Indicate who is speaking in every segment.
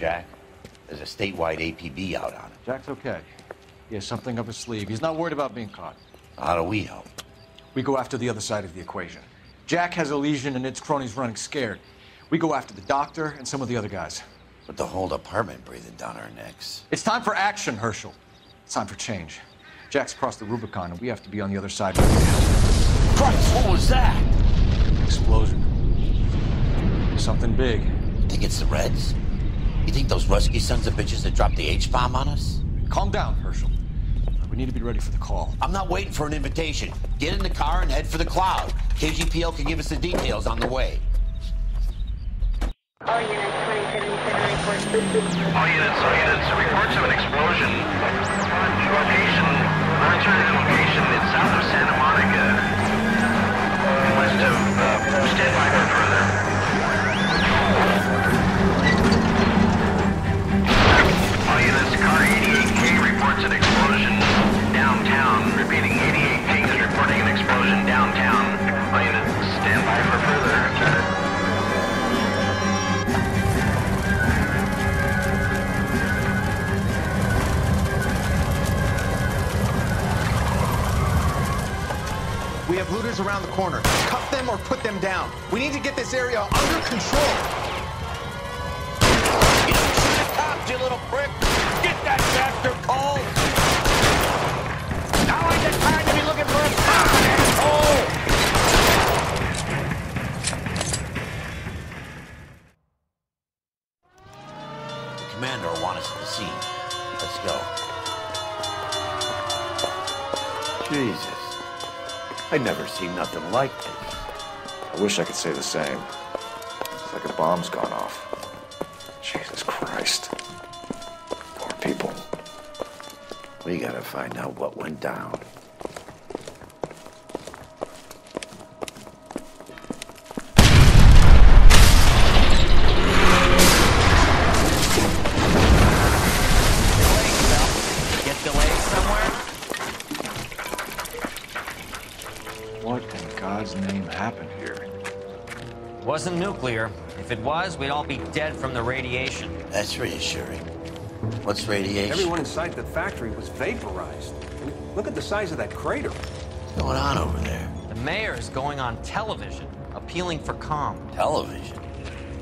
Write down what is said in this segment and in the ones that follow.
Speaker 1: Jack. There's a statewide APB out on him.
Speaker 2: Jack's okay. He has something up his sleeve. He's not worried about being caught.
Speaker 1: How do we help?
Speaker 2: We go after the other side of the equation. Jack has a legion and its cronies running scared. We go after the doctor and some of the other guys.
Speaker 1: With the whole department breathing down our necks.
Speaker 2: It's time for action, Herschel. It's time for change. Jack's crossed the Rubicon, and we have to be on the other side right now.
Speaker 1: Christ, what was that?
Speaker 2: Explosion. Something big.
Speaker 1: You think it's the Reds? You think those Rusky sons of bitches that dropped the H-bomb on us?
Speaker 2: Calm down, Herschel. We need to be ready for the call.
Speaker 1: I'm not waiting for an invitation. Get in the car and head for the cloud. KGPL can give us the details on the way.
Speaker 3: All units, 2077 reports.
Speaker 4: All units, reports of an explosion. Location, military location, it's south of Santa Monica. West of, stand by for further. All units, car 88K reports an explosion downtown. Repeating, 88K is reporting an explosion downtown. All units, stand by for further.
Speaker 5: We have looters around the corner. Cuff them or put them down. We need to get this area under control.
Speaker 1: You don't shoot the cops, you little prick! Get that bastard, Cole! Now ain't the time to be looking for a fucking asshole! The commander will want us at the scene. Let's go. Jesus. I'd never seen nothing like this.
Speaker 6: I wish I could say the same. It's like a bomb's gone off. Jesus Christ. Poor people.
Speaker 1: We gotta find out what went down. Get delayed somewhere?
Speaker 2: What in God's name happened here?
Speaker 7: Wasn't nuclear. If it was, we'd all be dead from the radiation.
Speaker 1: That's reassuring. What's radiation?
Speaker 8: Everyone inside the factory was vaporized. I mean, look at the size of that crater.
Speaker 1: What's going on over there?
Speaker 7: The mayor is going on television, appealing for calm.
Speaker 1: Television?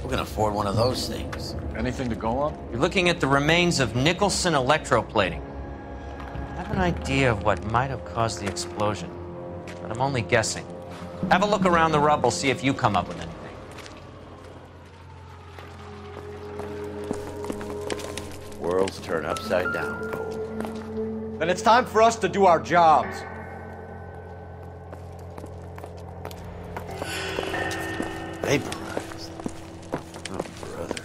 Speaker 1: Who can afford one of those things?
Speaker 2: Anything to go on?
Speaker 7: You're looking at the remains of Nicholson electroplating. I have an idea of what might have caused the explosion, but I'm only guessing. Have a look around the rubble, see if you come up with anything.
Speaker 1: Worlds turn upside down, Cole.
Speaker 2: Then it's time for us to do our jobs.
Speaker 1: Vaporized. Oh, brother.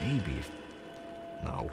Speaker 9: Maybe. No.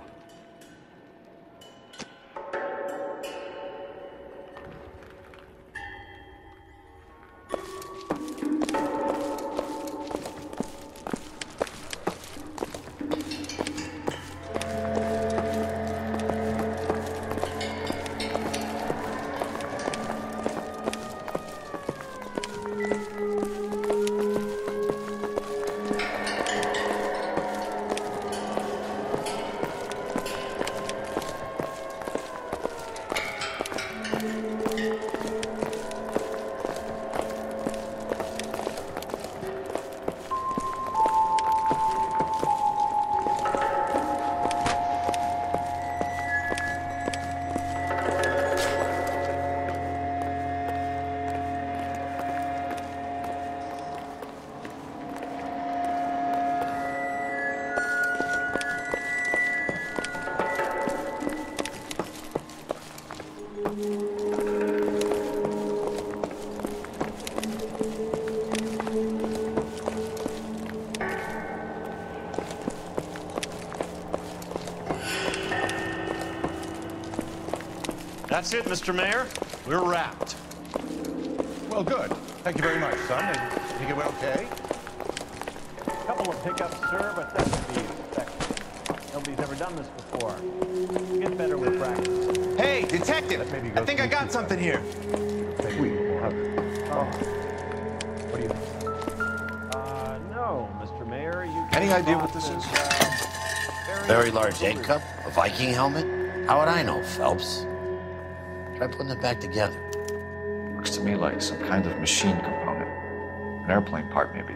Speaker 9: That's it, Mr. Mayor. We're wrapped.
Speaker 5: Well, good. Thank you very much, son. I think it went okay.
Speaker 10: Couple of hiccups, sir, but that would be expected. Nobody's ever done this before. Get better with practice.
Speaker 5: Hey, detective! I think I got something here.
Speaker 10: What do you think? No, Mr. Mayor.
Speaker 2: Any idea what this is?
Speaker 1: Very large egg cup? A Viking helmet? How would I know, Phelps? Try putting it back together.
Speaker 2: Looks to me like some kind of machine component. An airplane part, maybe.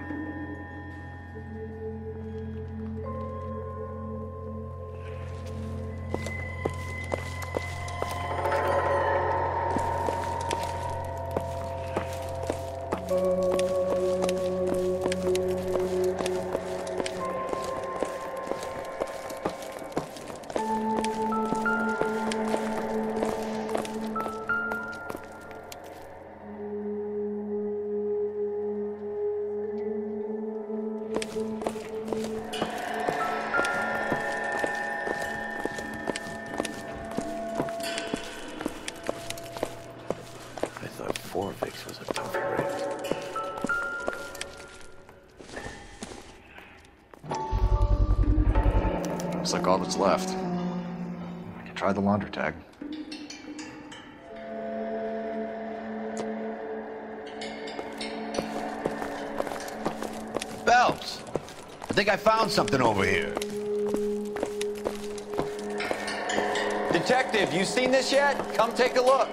Speaker 2: Looks like all that's left. I can try the laundry tag.
Speaker 1: Phelps, I think I found something over here.
Speaker 11: Detective, you seen this yet? Come take a look.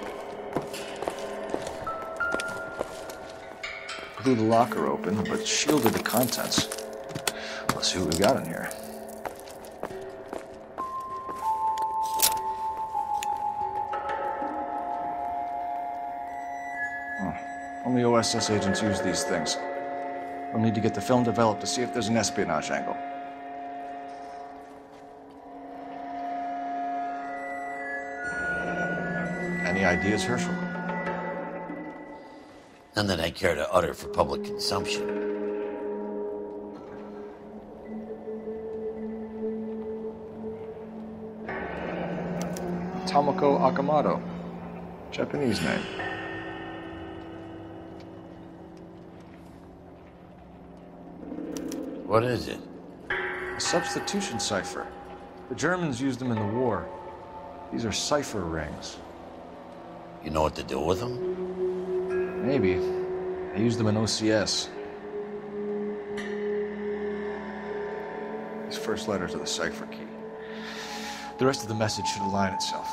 Speaker 2: Blew the locker open, but shielded the contents. Let's see what we got in here. Only OSS agents use these things. We'll need to get the film developed to see if there's an espionage angle. Any ideas, Herschel?
Speaker 1: None that I care to utter for public consumption.
Speaker 2: Tomoko Akamoto. Japanese name.
Speaker 1: What is it?
Speaker 2: A substitution cipher. The Germans used them in the war. These are cipher rings.
Speaker 1: You know what to do with them?
Speaker 2: Maybe. I used them in OCS. These first letters are the cipher key. The rest of the message should align itself.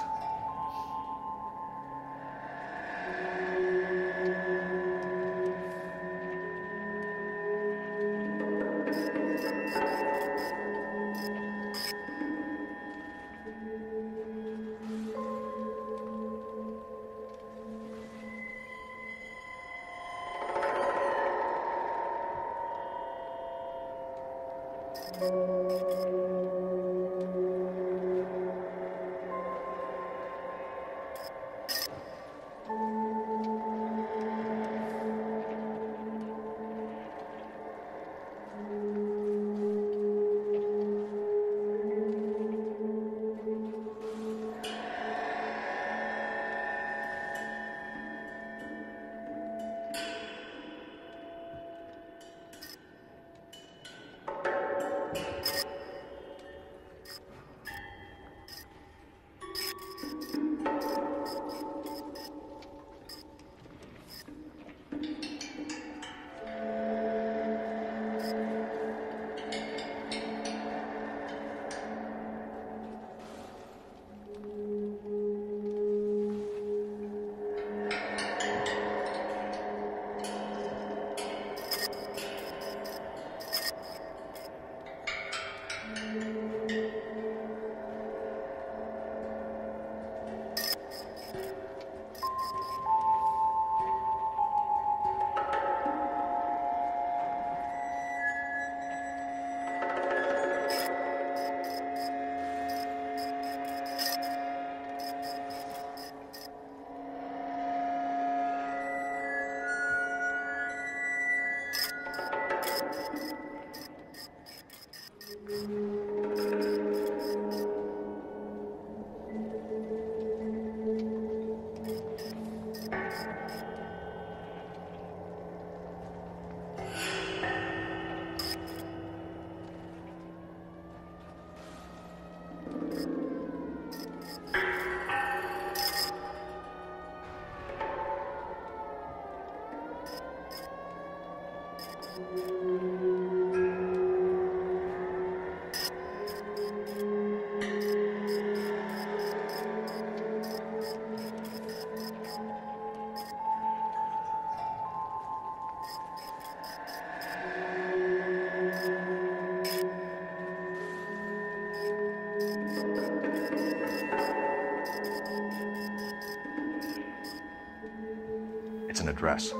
Speaker 2: address.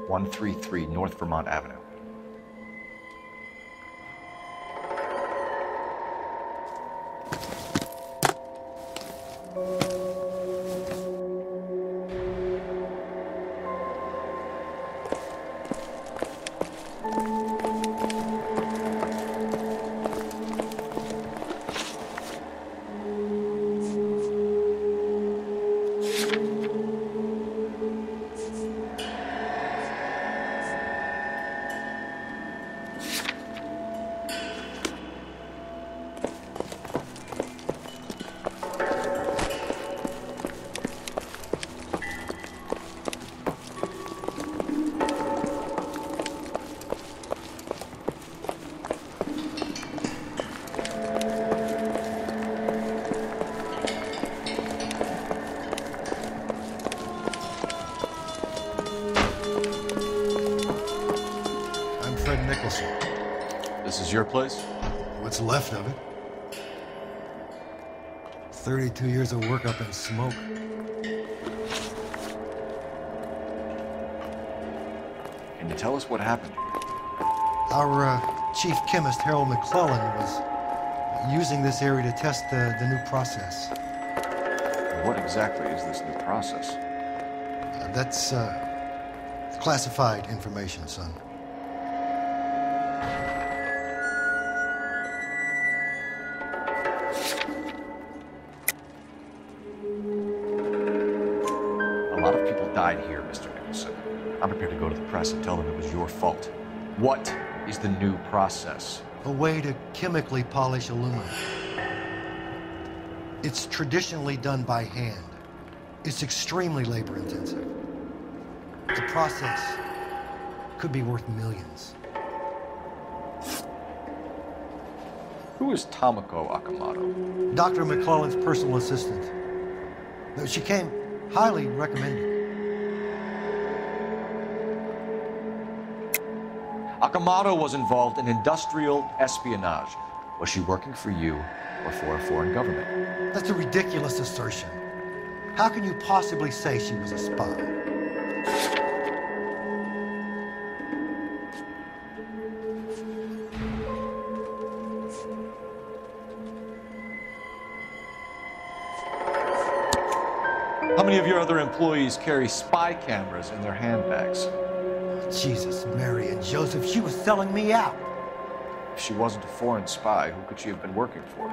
Speaker 2: 133 North Vermont Avenue. This is your place?
Speaker 12: What's left of it. 32 years of work up in smoke.
Speaker 2: Can you tell us what happened?
Speaker 12: Our chief chemist, Harold McClellan, was using this area to test the new process.
Speaker 2: What exactly is this new process?
Speaker 12: That's classified information, son.
Speaker 2: A lot of people died here, Mr. Nicholson. I'm prepared to go to the press and tell them it was your fault. What is the new process?
Speaker 12: A way to chemically polish aluminum. It's traditionally done by hand. It's extremely labor-intensive. The process could be worth millions.
Speaker 2: Who is Tomoko Akamoto?
Speaker 12: Dr. McClellan's personal assistant. She came highly recommended.
Speaker 2: Akamoto was involved in industrial espionage. Was she working for you or for a foreign government?
Speaker 12: That's a ridiculous assertion. How can you possibly say she was a spy?
Speaker 2: How many of your other employees carry spy cameras in their handbags?
Speaker 12: Jesus, Mary, and Joseph, she was selling me out.
Speaker 2: If she wasn't a foreign spy, who could she have been working for?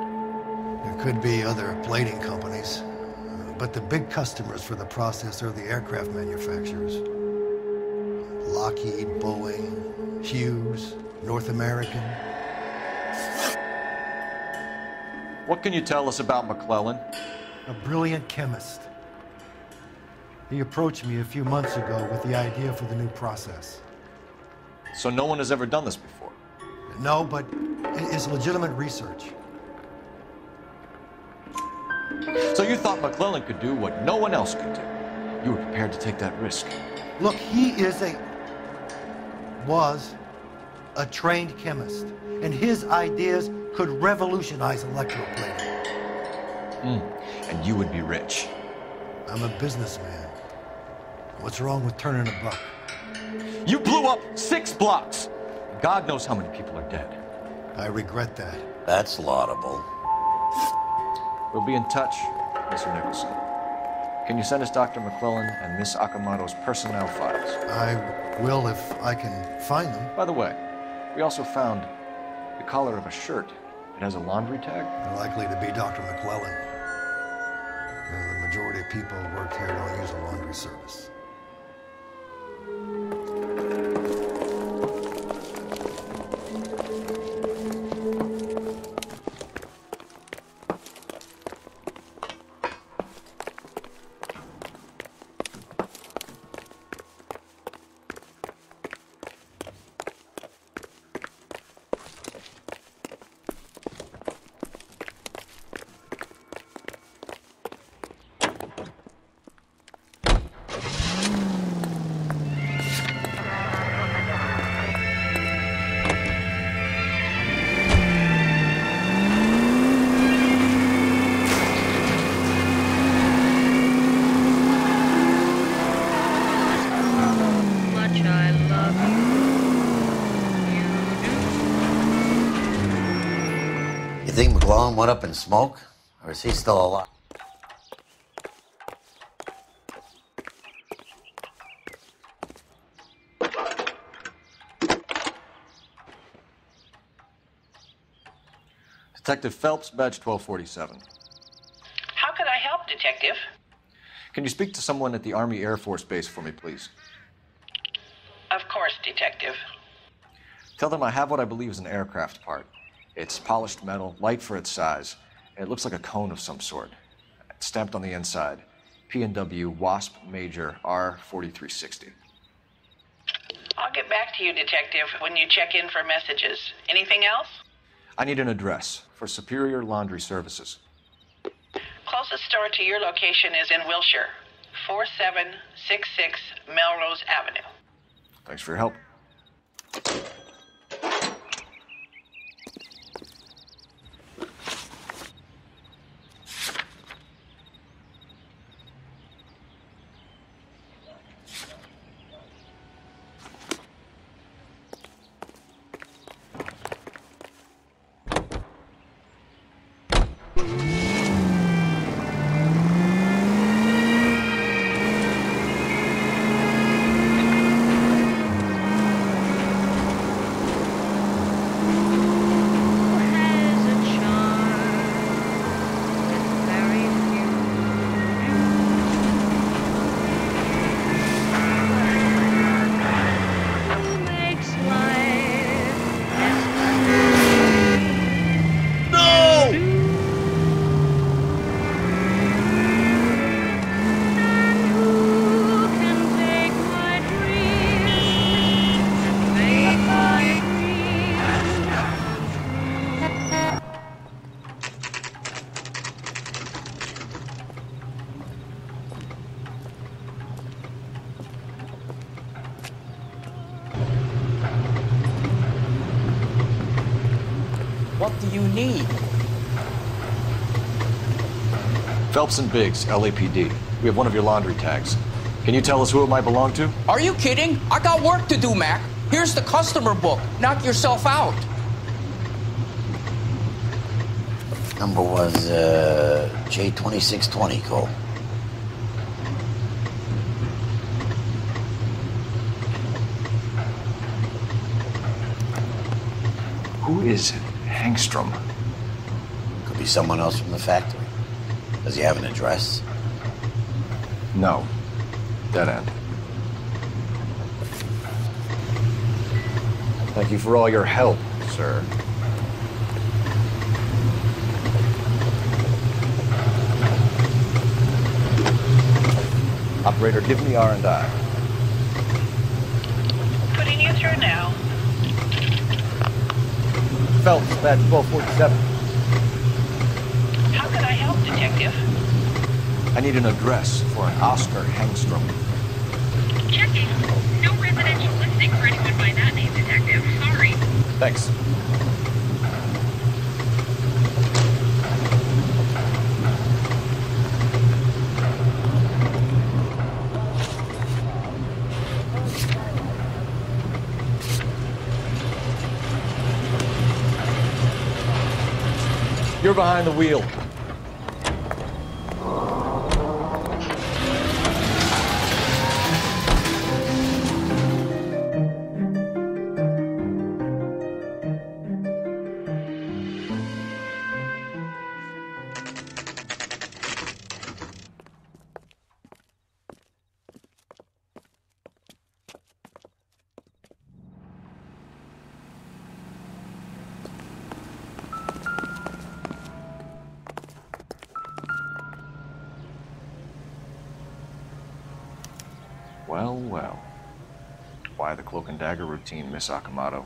Speaker 12: There could be other plating companies, but the big customers for the process are the aircraft manufacturers. Lockheed, Boeing, Hughes, North American.
Speaker 2: What can you tell us about McClellan?
Speaker 12: A brilliant chemist. He approached me a few months ago with the idea for the new process.
Speaker 2: So no one has ever done this before?
Speaker 12: No, but it's legitimate research.
Speaker 2: So you thought McClellan could do what no one else could do? You were prepared to take that risk?
Speaker 12: Look, he was a trained chemist, and his ideas could revolutionize electroplating.
Speaker 2: And you would be rich.
Speaker 12: I'm a businessman. What's wrong with turning a buck?
Speaker 2: You blew up 6 blocks! God knows how many people are dead.
Speaker 12: I regret that.
Speaker 1: That's laudable.
Speaker 2: We'll be in touch, Mr. Nicholson. Can you send us Dr. McClellan and Miss Akamoto's personnel files?
Speaker 12: I will if I can find them.
Speaker 2: By the way, we also found the collar of a shirt. It has a laundry tag.
Speaker 12: Likely to be Dr. McClellan. The majority of people who work here don't use a laundry service.
Speaker 1: You think McClellan went up in smoke? Or is he still alive?
Speaker 2: Detective Phelps, badge 1247.
Speaker 13: How could I help, Detective?
Speaker 2: Can you speak to someone at the Army Air Force Base for me, please?
Speaker 13: Of course, Detective.
Speaker 2: Tell them I have what I believe is an aircraft part. It's polished metal, light for its size, and it looks like a cone of some sort. It's stamped on the inside. P&W Wasp Major R4360.
Speaker 13: I'll get back to you, Detective, when you check in for messages. Anything else?
Speaker 2: I need an address for Superior Laundry Services.
Speaker 13: Closest store to your location is in Wilshire, 4766 Melrose Avenue.
Speaker 2: Thanks for your help.
Speaker 14: What do you need?
Speaker 2: Phelps and Biggs, LAPD. We have one of your laundry tags. Can you tell us who it might belong to?
Speaker 14: Are you kidding? I got work to do, Mac. Here's the customer book. Knock yourself out.
Speaker 1: Number was J2620, Cole.
Speaker 2: Who is Hangstrom?
Speaker 1: Could be someone else from the factory. Does he have an address?
Speaker 2: No. Dead end. Thank you for all your help, sir. Operator, give me R&I.
Speaker 13: Putting you through now.
Speaker 2: Phelps, badge 1247.
Speaker 13: How can I help, Detective?
Speaker 2: I need an address for an Oscar Hangstrom.
Speaker 3: Checking. No residential listing for anyone by that name, Detective. Sorry.
Speaker 2: Thanks. You're behind the wheel. Well, well. Why the cloak and dagger routine, Miss Akamoto?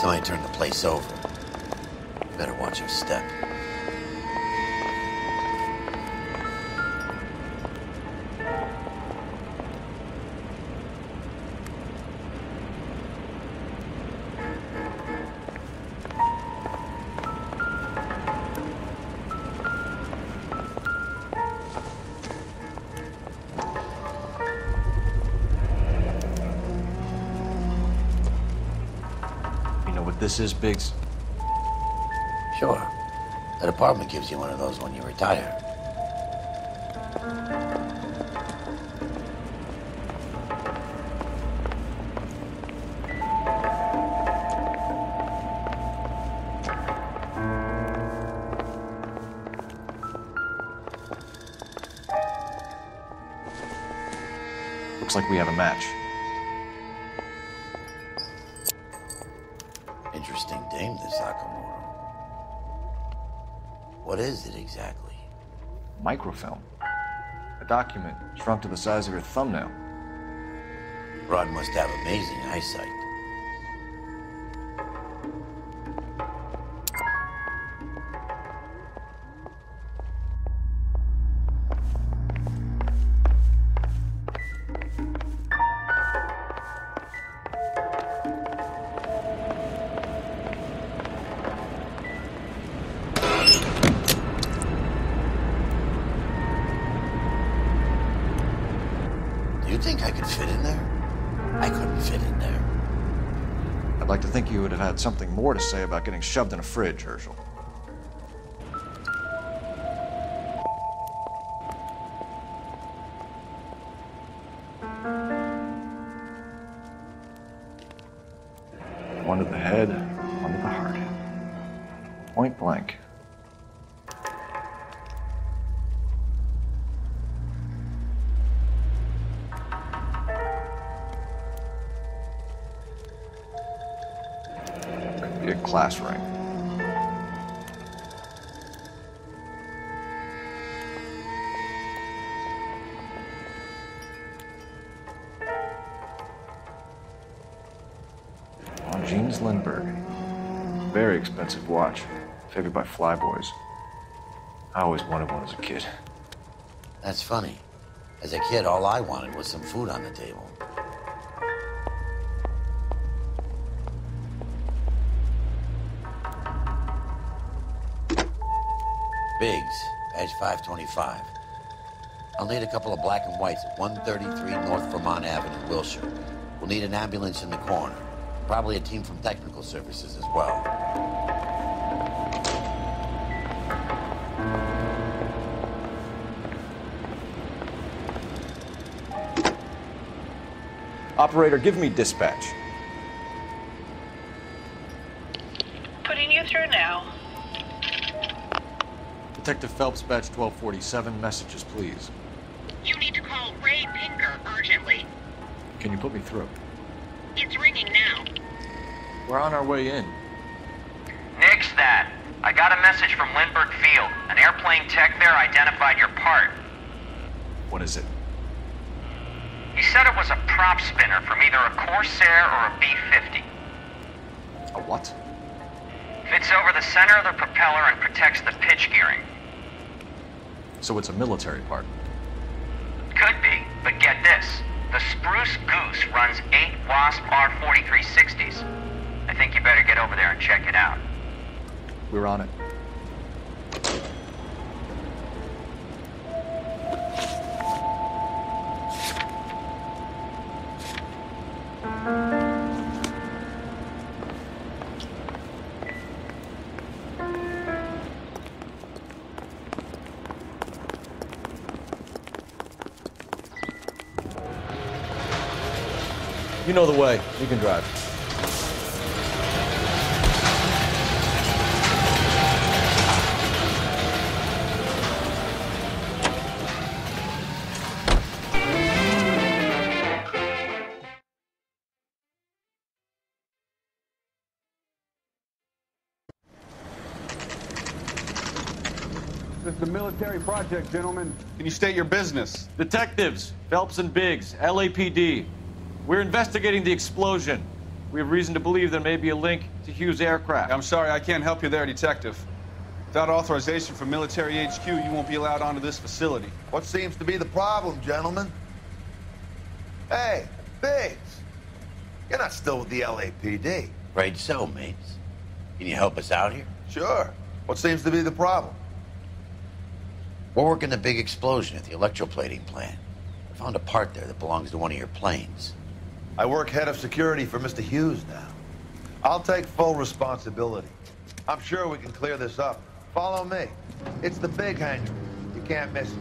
Speaker 1: Somebody turned the place over. Better watch your step.
Speaker 2: This is Biggs.
Speaker 1: Sure. The department gives you one of those when you retire.
Speaker 2: Looks like we have a match.
Speaker 1: Interesting dame, this Sakamoto. What is it exactly?
Speaker 2: Microfilm. A document shrunk to the size of your thumbnail.
Speaker 1: Rod must have amazing eyesight. Do you think I could fit in there? I couldn't fit in there.
Speaker 2: I'd like to think you would have had something more to say about getting shoved in a fridge, Herschel. One to the head, one to the heart. Point blank. Could be a class ring. Jeans Lindbergh. Very expensive watch. Favored by flyboys. I always wanted one as a kid.
Speaker 1: That's funny. As a kid, all I wanted was some food on the table. Biggs, badge 525. I'll need a couple of black and whites at 133 North Vermont Avenue, Wilshire. We'll need an ambulance in the corner. Probably a team from technical services as well.
Speaker 2: Operator, give me dispatch.
Speaker 13: Putting you through now.
Speaker 2: Detective Phelps, badge 1247. Messages, please.
Speaker 3: You need to call Ray Pinker urgently.
Speaker 2: Can you put me through?
Speaker 3: It's ringing now.
Speaker 2: We're on our way in.
Speaker 4: Nix that. I got a message from Lindbergh Field. An airplane tech there identified your part.
Speaker 2: What is it?
Speaker 4: He said it was a prop spinner from either a Corsair or a B-50.
Speaker 2: A what?
Speaker 4: Fits over the center of the propeller and protects the pitch gearing.
Speaker 2: So it's a military part.
Speaker 4: Could be, but get this. The Spruce Goose runs 8 Wasp R-4360s. I think you better get over there and check it out.
Speaker 2: We're on it. You know the way. You can drive.
Speaker 15: This is a military project, gentlemen. Can you state your business?
Speaker 2: Detectives, Phelps and Biggs, LAPD. We're investigating the explosion. We have reason to believe there may be a link to Hughes' aircraft.
Speaker 15: I'm sorry, I can't help you there, Detective. Without authorization from military HQ, you won't be allowed onto this facility.
Speaker 16: What seems to be the problem, gentlemen? Hey, Biggs. You're not still with the LAPD.
Speaker 1: Afraid so, mates. Can you help us out here?
Speaker 16: Sure. What seems to be the problem?
Speaker 1: We're working the big explosion at the electroplating plant. I found a part there that belongs to one of your planes.
Speaker 16: I work head of security for Mr. Hughes now. I'll take full responsibility. I'm sure we can clear this up. Follow me. It's the big hangar. You can't miss it.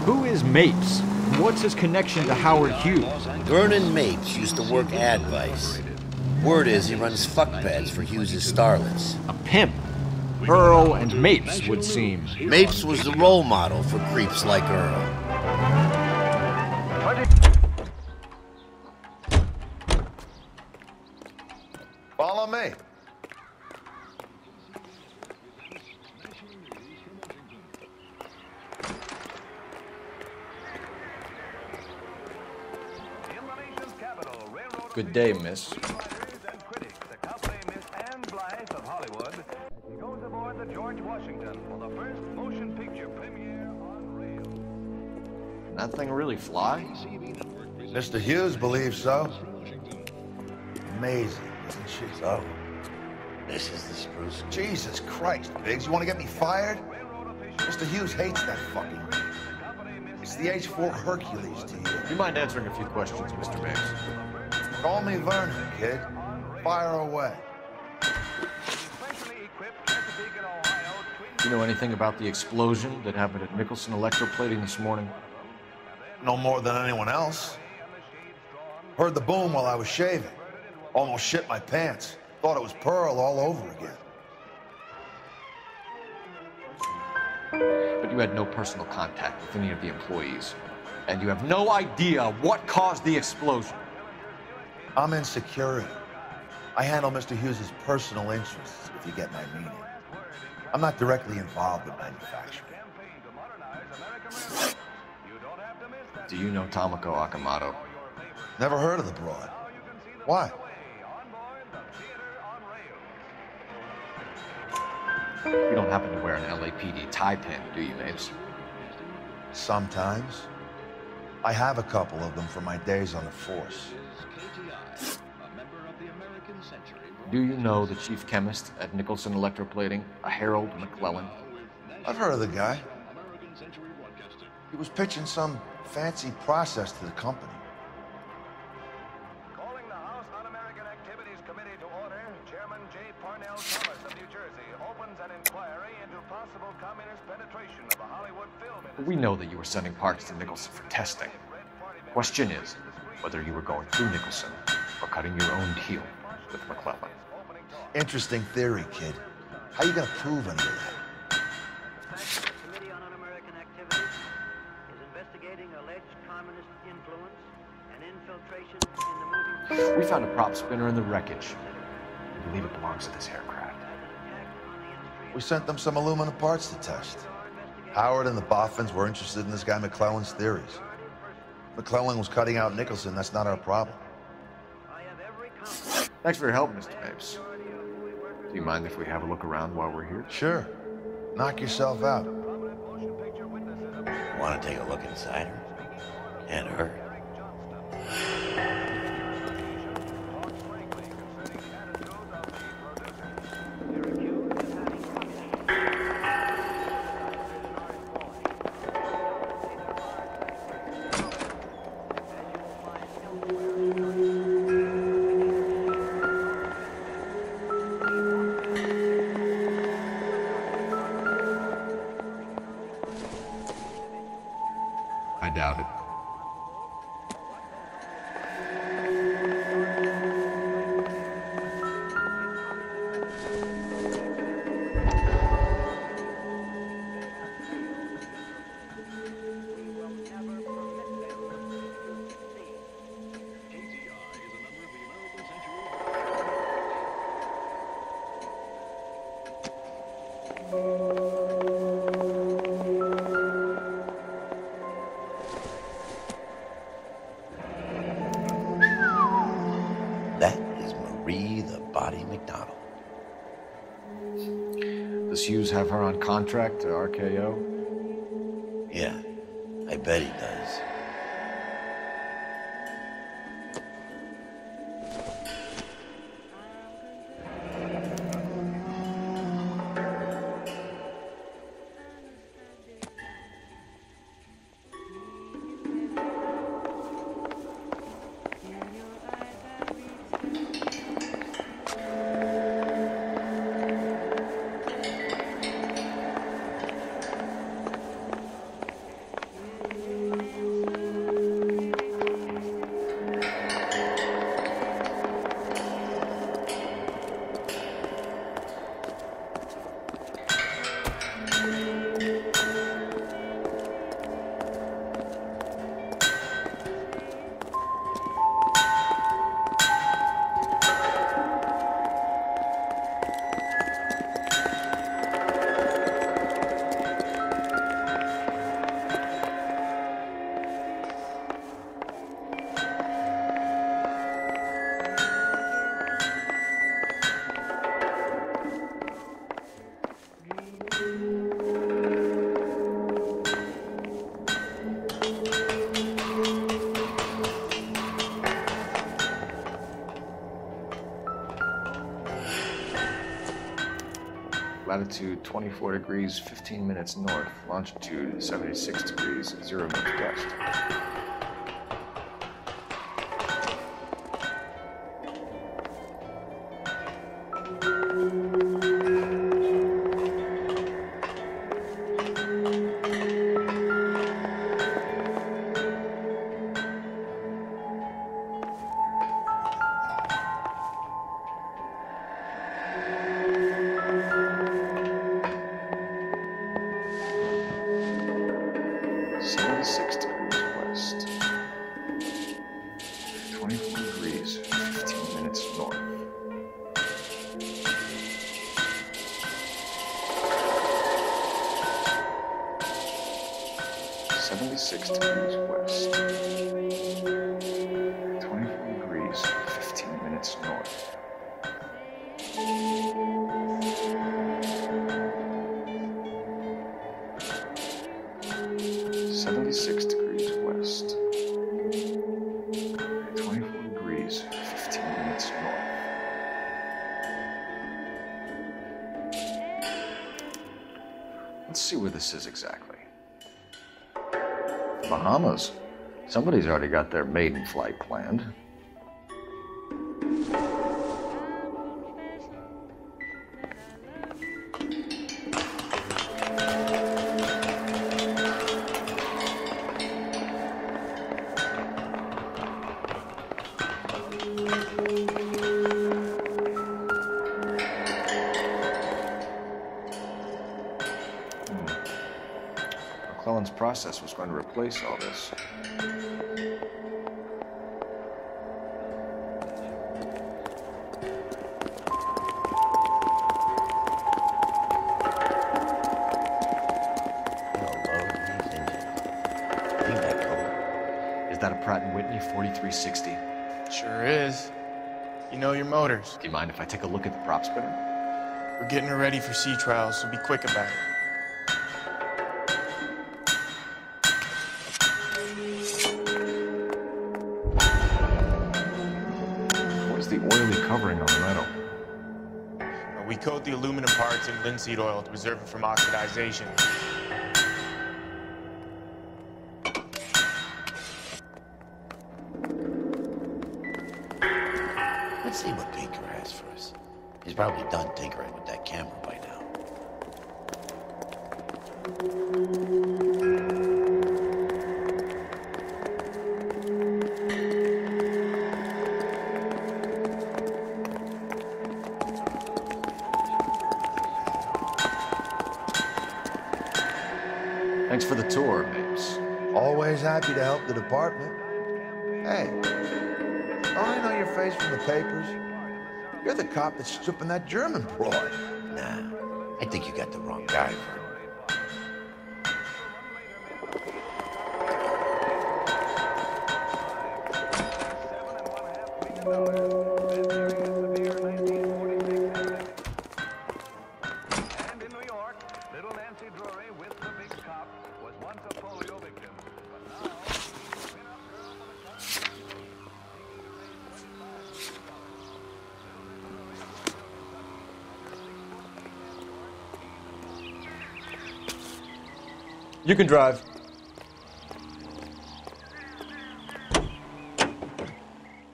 Speaker 17: Who is Mapes? What's his connection to Howard Hughes?
Speaker 1: Vernon Mapes used to work Advice. Word is he runs fuck pads for Hughes' starlets.
Speaker 17: A pimp. Earl and Mapes would seem.
Speaker 1: Mapes was the role model for creeps like Earl.
Speaker 16: Follow me.
Speaker 2: Good day, miss. Can that thing really fly?
Speaker 16: Mr. Hughes believes so. Amazing, isn't she?
Speaker 1: So, this is the spruce.
Speaker 16: Jesus Christ, Biggs, you want to get me fired? Mr. Hughes hates that fucking thing. It's the H-4 Hercules to you.
Speaker 2: Do you mind answering a few questions, Mr. Mapes?
Speaker 16: Call me Vernon, kid. Fire away.
Speaker 2: Do you know anything about the explosion that happened at Nicholson Electroplating this morning?
Speaker 16: No more than anyone else. Heard the boom while I was shaving. Almost shit my pants. Thought it was Pearl all over again.
Speaker 2: But you had no personal contact with any of the employees. And you have no idea what caused the explosion.
Speaker 16: I'm in security. I handle Mr. Hughes' personal interests, if you get my meaning. I'm not directly involved with manufacturing.
Speaker 2: Do you know Tomoko Akamoto?
Speaker 16: Never heard of the broad. Why?
Speaker 2: You don't happen to wear an LAPD tie pin, do you, Mapes?
Speaker 16: Sometimes. I have a couple of them from my days on the force.
Speaker 2: Do you know the chief chemist at Nicholson Electroplating, a Harold McClellan?
Speaker 16: I've heard of the guy. He was pitching some fancy process to the company.
Speaker 18: Calling the House Un-American Activities Committee to order, Chairman J. Parnell Thomas of New Jersey opens an inquiry into possible communist penetration of the Hollywood film industry.
Speaker 2: We know that you were sending parts to Nicholson for testing. Question is whether you were going through Nicholson or cutting your own deal with McClellan.
Speaker 16: Interesting theory, kid. How you gonna prove any of that?
Speaker 19: The Committee on Un-American Activities is investigating alleged communist influence and infiltration in the moving...
Speaker 2: We found a prop spinner in the wreckage. We believe it belongs to this aircraft.
Speaker 16: We sent them some aluminum parts to test. Howard and the Boffins were interested in this guy McClellan's theories. McClellan was cutting out Nicholson. That's not our problem.
Speaker 2: Thanks for your help, Mr. Mapes. Do you mind if we have a look around while we're here?
Speaker 16: Sure. Knock yourself out.
Speaker 1: Want to take a look inside her? Can't hurt.
Speaker 2: I doubt it.
Speaker 1: That is Marie the Body McDonald.
Speaker 2: Does Hughes have her on contract to RKO?
Speaker 1: Yeah, I bet he does.
Speaker 2: Latitude 24 degrees, 15 minutes north. Longitude 76 degrees, 0 minutes west. Let's see where this is exactly. Bahamas. Somebody's already got their maiden flight planned. McClellan's process was going to replace all this. Is that a Pratt & Whitney 4360?
Speaker 20: Sure is. You know your motors.
Speaker 2: Do you mind if I take a look at the prop spinner?
Speaker 20: We're getting her ready for sea trials, so be quick about it.
Speaker 2: What's the oily covering on the metal?
Speaker 20: We coat the aluminum parts in linseed oil to preserve it from oxidization.
Speaker 1: Let's see what Tinker has for us. He's probably done tinkering with that camera by now.
Speaker 2: Thanks for the tour, Mapes.
Speaker 16: Always happy to help the department. Hey, don't I know your face from the papers? You're the cop that's stripping that German broad.
Speaker 1: Nah, I think you got the wrong guy, Vern.
Speaker 17: You can drive.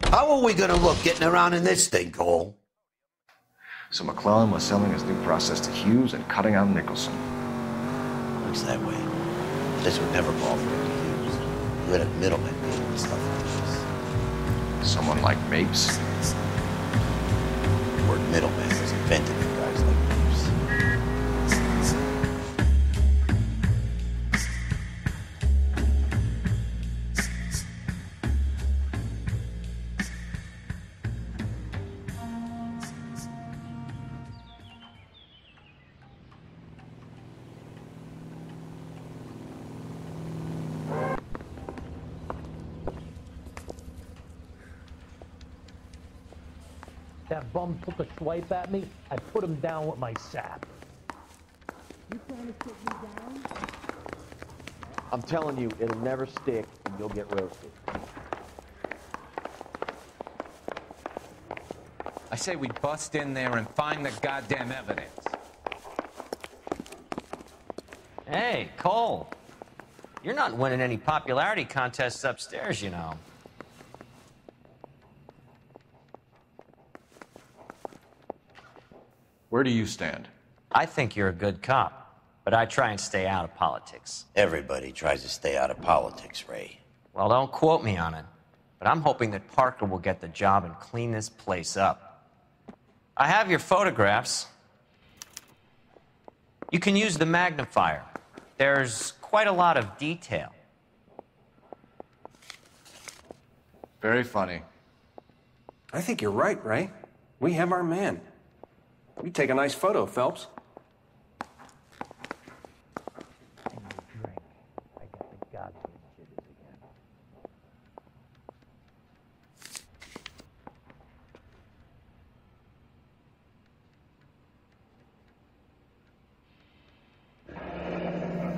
Speaker 1: How are we gonna look getting around in this thing, Cole?
Speaker 2: So McClellan was selling his new process to Hughes and cutting out Nicholson.
Speaker 1: Looks that way. This would never fall for it to Hughes. You had a middleman dealing with stuff like this.
Speaker 2: Someone like Mapes?
Speaker 1: The word middleman was invented for guys like Mapes.
Speaker 10: That bum took a swipe at me, I put him down with my sap.
Speaker 11: You trying to sit me down? I'm telling you, it'll never stick and you'll get roasted.
Speaker 21: I say we bust in there and find the goddamn evidence.
Speaker 7: Hey, Cole. You're not winning any popularity contests upstairs, you know.
Speaker 2: Where do you stand?
Speaker 7: I think you're a good cop, but I try and stay out of politics.
Speaker 1: Everybody tries to stay out of politics, Ray.
Speaker 7: Well, don't quote me on it, but I'm hoping that Parker will get the job and clean this place up. I have your photographs. You can use the magnifier. There's quite a lot of detail.
Speaker 2: Very funny.
Speaker 8: I think you're right, Ray. We have our man. You take a nice photo, Phelps.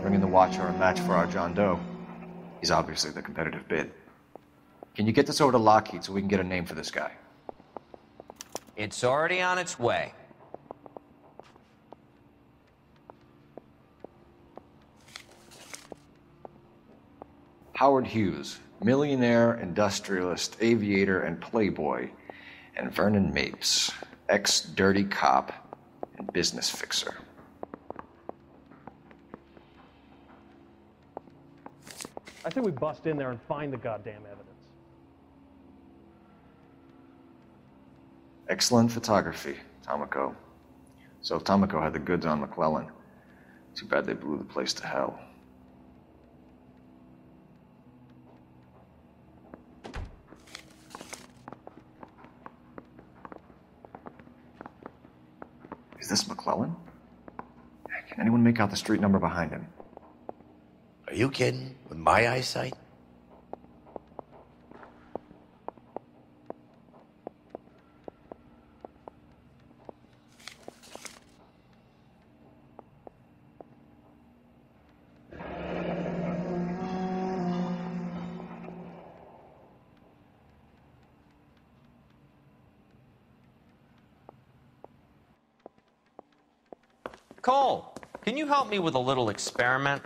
Speaker 2: Bring in the Watcher, a match for our John Doe. He's obviously the competitive bid. Can you get this over to Lockheed so we can get a name for this guy?
Speaker 7: It's already on its way.
Speaker 2: Howard Hughes, millionaire, industrialist, aviator, and playboy, and Vernon Mapes, ex-dirty cop and business fixer.
Speaker 10: I think we bust in there and find the goddamn evidence.
Speaker 2: Excellent photography, Tomoko. So Tomoko had the goods on McClellan. Too bad they blew the place to hell. Is this McClellan? Can anyone make out the street number behind him?
Speaker 1: Are you kidding? With my eyesight?
Speaker 7: Cole, can you help me with a little experiment?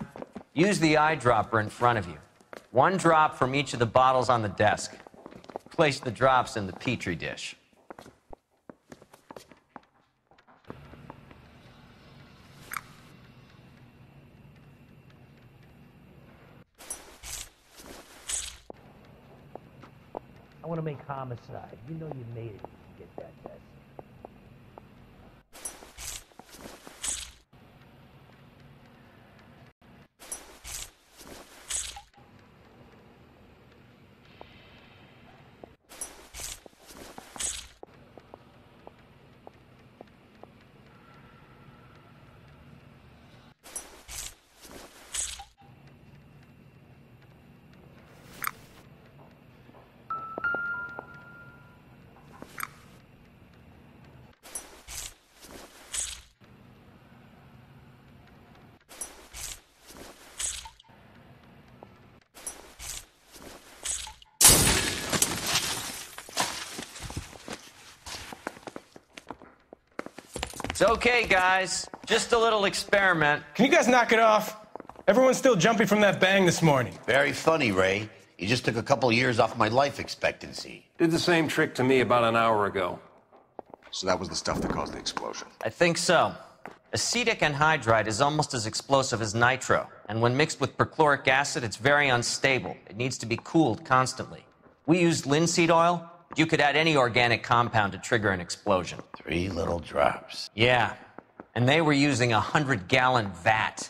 Speaker 7: Use the eyedropper in front of you. One drop from each of the bottles on the desk. Place the drops in the Petri dish.
Speaker 21: I want to make Homicide. You know you made it if you get that test.
Speaker 7: It's okay, guys. Just a little experiment.
Speaker 22: Can you guys knock it off? Everyone's still jumping from that bang this morning.
Speaker 1: Very funny, Ray. You just took a couple years off my life expectancy.
Speaker 8: Did the same trick to me about an hour ago.
Speaker 2: So that was the stuff that caused the explosion?
Speaker 7: I think so. Acetic anhydride is almost as explosive as nitro, and when mixed with perchloric acid, it's very unstable. It needs to be cooled constantly. We used linseed oil. You could add any organic compound to trigger an explosion.
Speaker 1: 3 little drops.
Speaker 7: Yeah, and they were using a 100-gallon vat.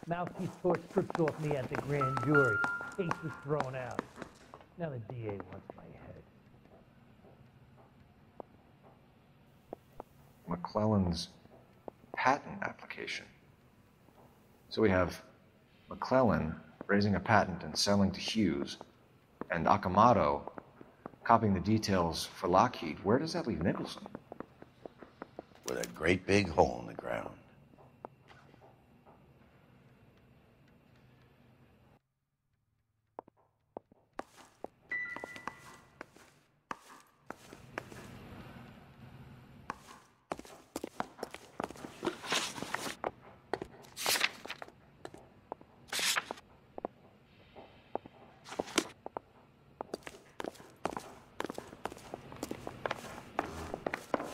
Speaker 21: Mouthpiece tore strips off me at the grand jury. Case was thrown out. Now the DA wants my head.
Speaker 2: McClellan's patent application. So we have McClellan raising a patent and selling to Hughes, and Akamoto copying the details for Lockheed. Where does that leave Nicholson?
Speaker 1: With a great big hole in the ground.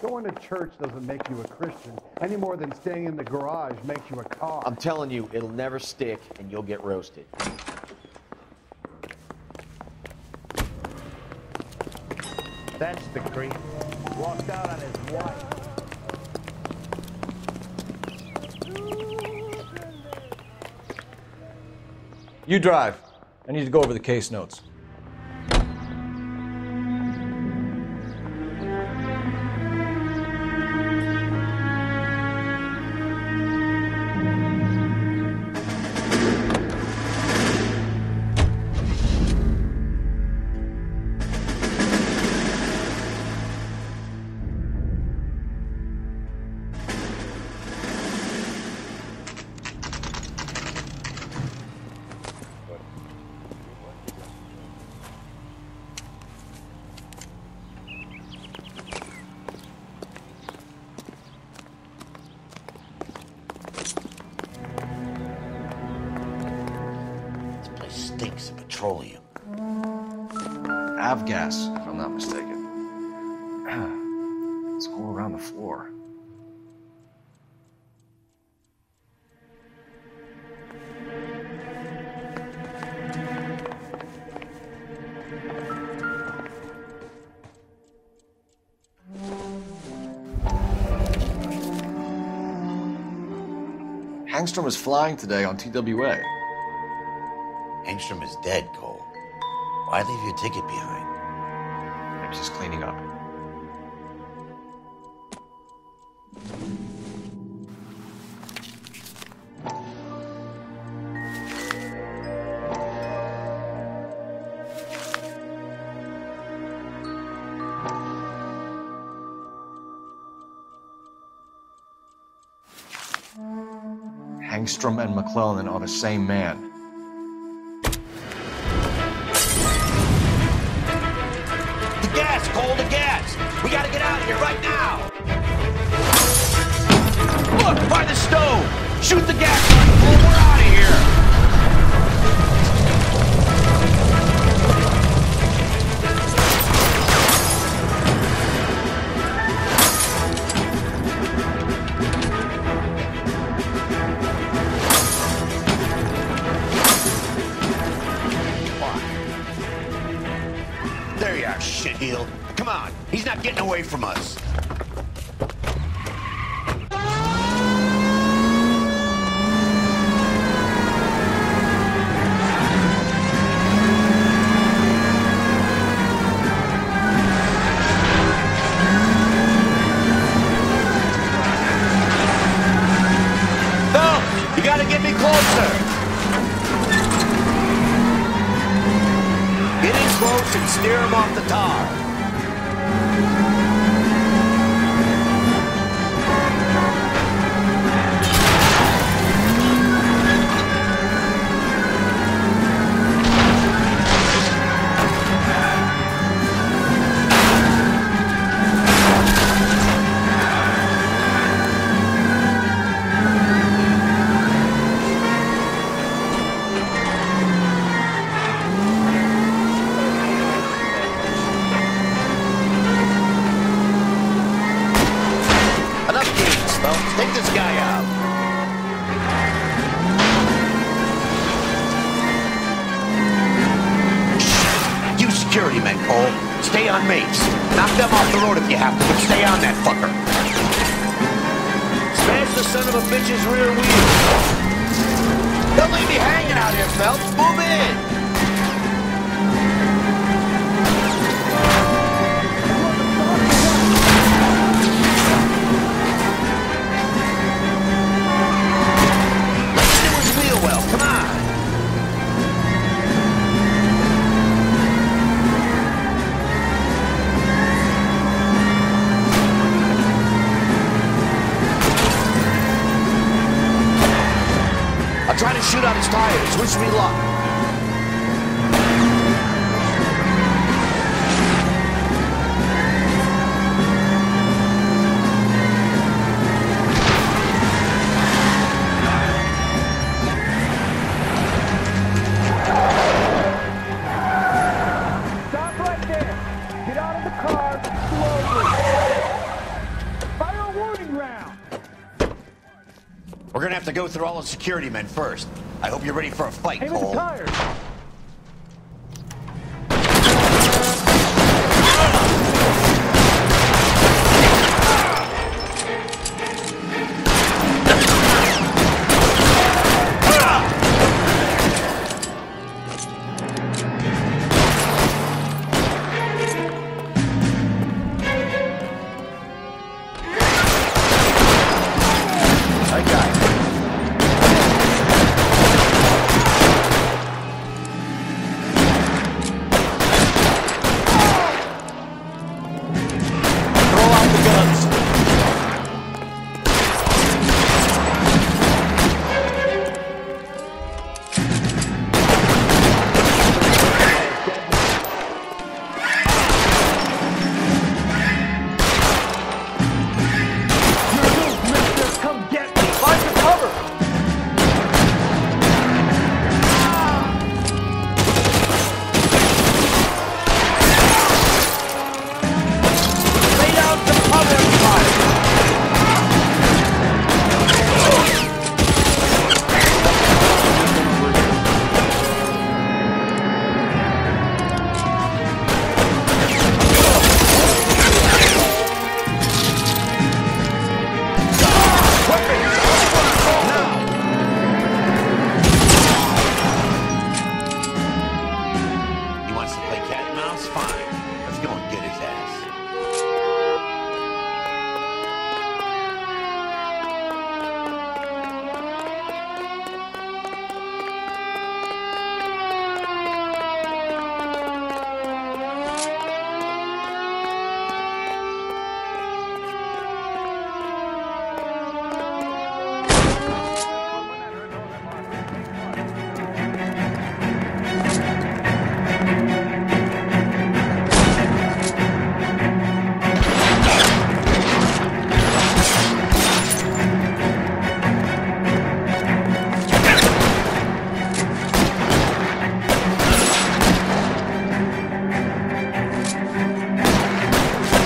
Speaker 10: Going to church doesn't make you a Christian, any more than staying in the garage makes you a car.
Speaker 11: I'm telling you, it'll never stick, and you'll get roasted.
Speaker 21: That's the creep. Walked out on his wife.
Speaker 2: You drive. I need to go over the case notes.
Speaker 1: Stinks of petroleum.
Speaker 2: Avgas, if I'm not mistaken. It's all around the floor. Hangstrom is flying today on TWA.
Speaker 1: Angstrom is dead, Cole. Why leave your ticket behind?
Speaker 2: I'm just cleaning up. Hangstrom and McClellan are the same man.
Speaker 1: Gas, Cole, the gas! We gotta get out of here right now! Look, by the stove! Shoot the gas line, Cole, we're out of here! There you are, shitheel. Come on, he's not getting away from us. Phelps, you gotta get me closer. Get in close and steer him off the tar. Take this guy out. You security men, Cole. Stay on mates. Knock them off the road if you have to, but stay on that fucker. Smash the son of a bitch's rear wheel. Don't leave me hanging out here, Phelps. Move in. Come on! I'll try to shoot out his tires. Wish me luck. have to go through all the security men first. I hope you're ready for a fight,
Speaker 21: Aim at the
Speaker 1: Cole.
Speaker 21: tires.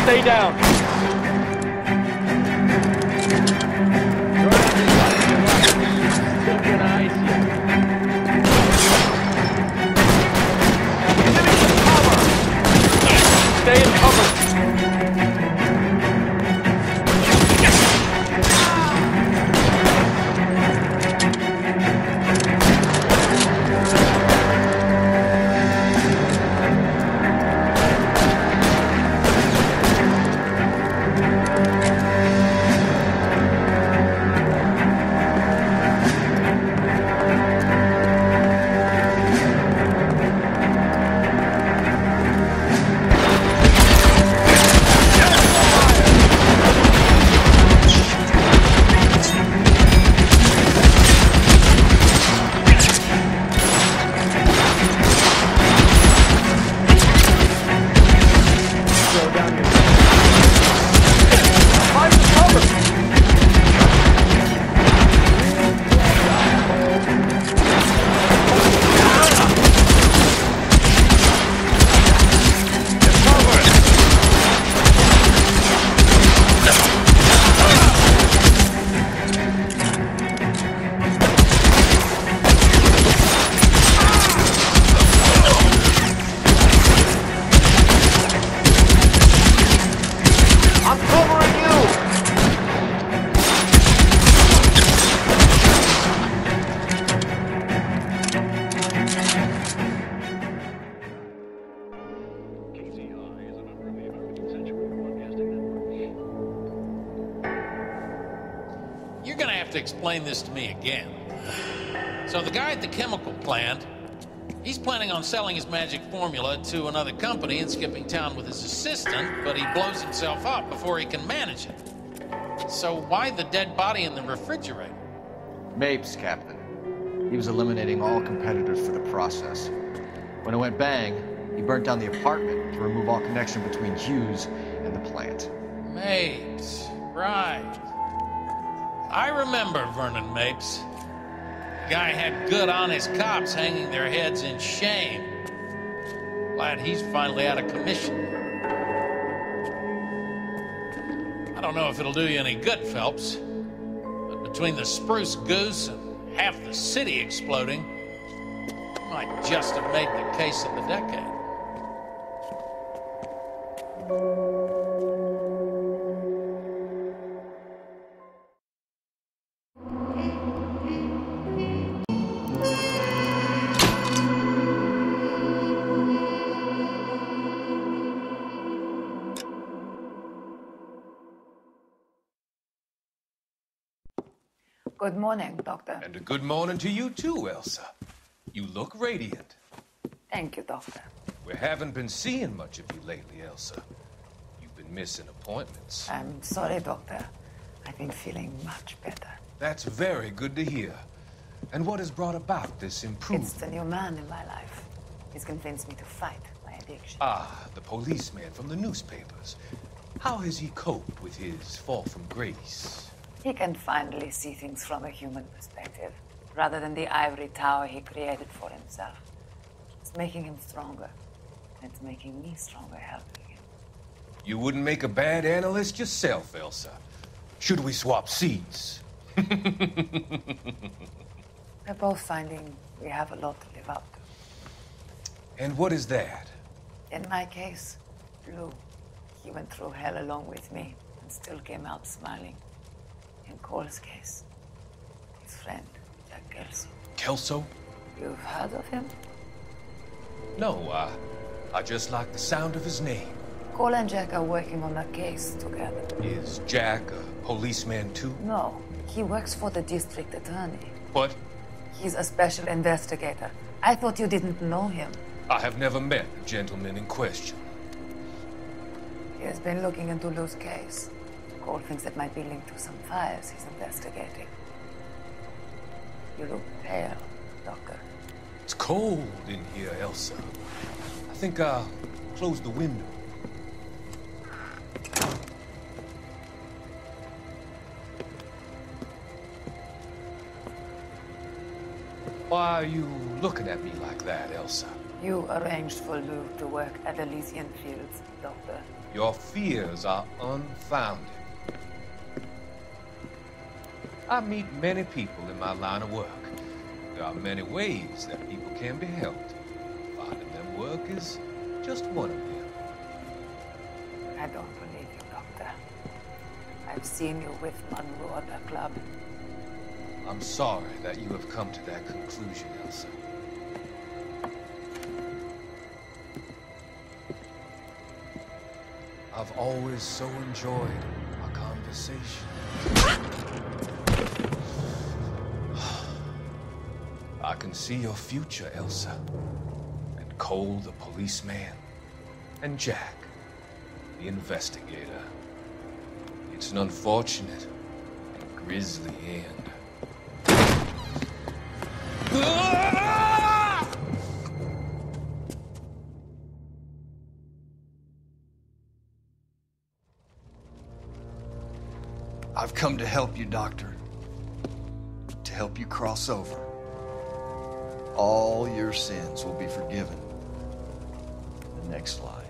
Speaker 10: Stay down. Stay in cover.
Speaker 6: You're gonna have to explain this to me again. So the guy at the chemical plant, he's planning on selling his magic formula to another company and skipping town with his assistant, but he blows himself up before he can manage it. So why the dead body in the refrigerator?
Speaker 2: Mapes, Captain. He was eliminating all competitors for the process. When it went bang, he burnt down the apartment to remove all connection between Hughes and the plant.
Speaker 6: Mapes, right. I remember Vernon Mapes. The guy had good, honest cops hanging their heads in shame. Glad he's finally out of commission. I don't know if it'll do you any good, Phelps, but Between the spruce goose and half the city exploding, might just have made the case of the decade.
Speaker 5: Good morning, Doctor.
Speaker 9: And a good morning to you too, Elsa. You look radiant.
Speaker 5: Thank you, Doctor.
Speaker 9: We haven't been seeing much of you lately, Elsa. You've been missing appointments.
Speaker 5: I'm sorry, Doctor. I've been feeling much better.
Speaker 9: That's very good to hear. And what has brought about this improvement?
Speaker 5: It's the new man in my life. He's convinced me to fight my addiction.
Speaker 9: Ah, the policeman from the newspapers. How has he coped with his fall from grace?
Speaker 5: He can finally see things from a human perspective, rather than the ivory tower he created for himself. It's making him stronger. It's making me stronger helping him.
Speaker 9: You wouldn't make a bad analyst yourself, Elsa. Should we swap seats?
Speaker 5: We're both finding we have a lot to live up to.
Speaker 9: And what is that?
Speaker 5: In my case, Lou. He went through hell along with me and still came out smiling. In Cole's case, his friend, Jack Kelso.
Speaker 9: Kelso?
Speaker 5: You've heard of him?
Speaker 9: No, I just like the sound of his name.
Speaker 5: Cole and Jack are working on a case together.
Speaker 9: Is Jack a policeman too?
Speaker 5: No, he works for the district attorney.
Speaker 9: What?
Speaker 5: He's a special investigator. I thought you didn't know him.
Speaker 9: I have never met the gentleman in question.
Speaker 5: He has been looking into Lou's case. Cole thinks it might be linked to some fires he's investigating. You look pale, Doctor.
Speaker 9: It's cold in here, Elsa. I think I'll close the window. Why are you looking at me like that, Elsa?
Speaker 5: You arranged for Lou to work at Elysian Fields, Doctor.
Speaker 9: Your fears are unfounded. I meet many people in my line of work. There are many ways that people can be helped. Finding them work is just one of them.
Speaker 5: I don't believe you, Doctor. I've seen you with Monroe at the club.
Speaker 9: I'm sorry that you have come to that conclusion, Elsa. I've always so enjoyed our conversation. I can see your future, Elsa. And Cole, the policeman. And Jack, the investigator. It's an unfortunate and grisly end.
Speaker 2: I've come to help you, Doctor. To help you cross over. All your sins will be forgiven in the next life.